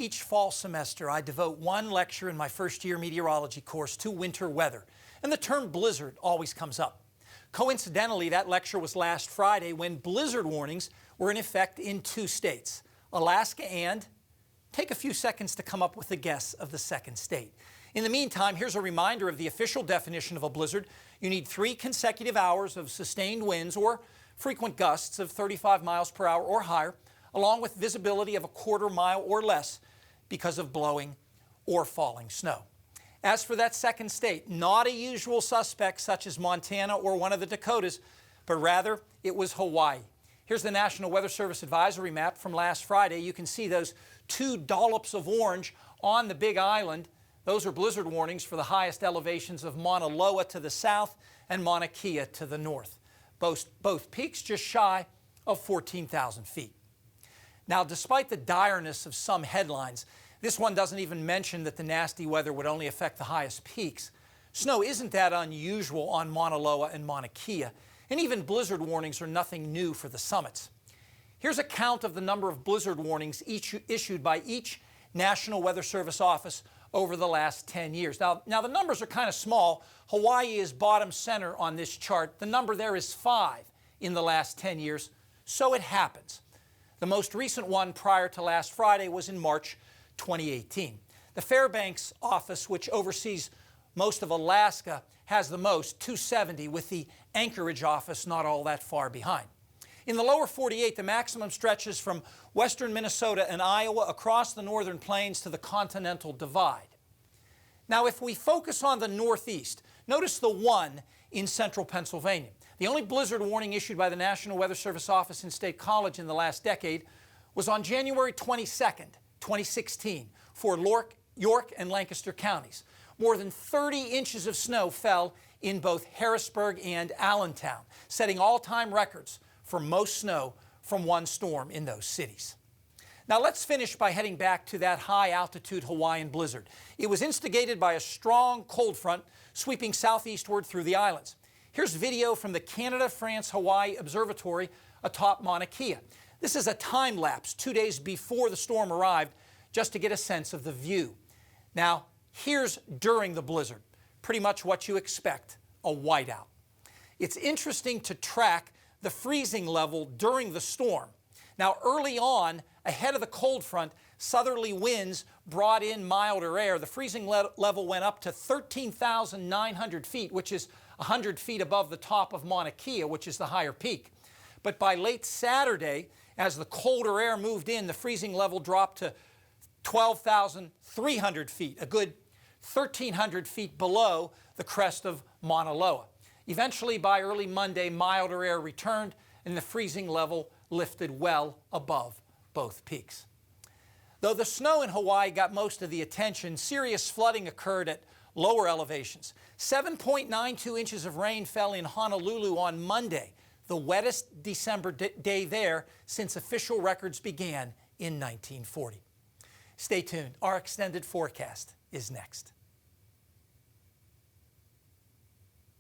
Each fall semester, I devote one lecture in my first-year meteorology course to winter weather, and the term blizzard always comes up. Coincidentally, that lecture was last Friday when blizzard warnings were in effect in 2 states, Alaska and, take a few seconds to come up with a guess of the second state. In the meantime, here's a reminder of the official definition of a blizzard. You need 3 consecutive hours of sustained winds or frequent gusts of 35 miles per hour or higher, along with visibility of a quarter mile or less because of blowing or falling snow. As for that second state, not a usual suspect such as Montana or one of the Dakotas, but rather it was Hawaii. Here's the National Weather Service advisory map from last Friday. You can see those 2 dollops of orange on the Big Island. Those are blizzard warnings for the highest elevations of Mauna Loa to the south and Mauna Kea to the north. Both peaks just shy of 14,000 feet. Now, despite the direness of some headlines, this one doesn't even mention that the nasty weather would only affect the highest peaks. Snow isn't that unusual on Mauna Loa and Mauna Kea, and even blizzard warnings are nothing new for the summits. Here's a count of the number of blizzard warnings issued by each National Weather Service office over the last 10 years. Now the numbers are kind of small. Hawaii is bottom center on this chart. The number there is 5 in the last 10 years, so it happens. The most recent one prior to last Friday was in March 2018. The Fairbanks office, which oversees most of Alaska, has the most, 270, with the Anchorage office not all that far behind. In the lower 48, the maximum stretches from western Minnesota and Iowa across the northern plains to the Continental Divide. Now, if we focus on the northeast, notice the 1 in central Pennsylvania. The only blizzard warning issued by the National Weather Service office in State College in the last decade was on January 22nd, 2016, for York and Lancaster counties. More than 30 inches of snow fell in both Harrisburg and Allentown, setting all-time records for most snow from one storm in those cities. Now let's finish by heading back to that high-altitude Hawaiian blizzard. It was instigated by a strong cold front sweeping southeastward through the islands. Here's video from the Canada-France-Hawaii Observatory atop Mauna Kea. This is a time lapse 2 days before the storm arrived, just to get a sense of the view. Now, here's during the blizzard. Pretty much what you expect, a whiteout. It's interesting to track the freezing level during the storm. Now, early on, ahead of the cold front, southerly winds brought in milder air. The freezing level went up to 13,900 feet, which is 100 feet above the top of Mauna Kea, which is the higher peak. But by late Saturday, as the colder air moved in, the freezing level dropped to 12,300 feet, a good 1,300 feet below the crest of Mauna Loa. Eventually, by early Monday, milder air returned and the freezing level lifted well above both peaks. Though the snow in Hawaii got most of the attention, serious flooding occurred at lower elevations. 7.92 inches of rain fell in Honolulu on Monday, the wettest December day there since official records began in 1940. Stay tuned. Our extended forecast is next.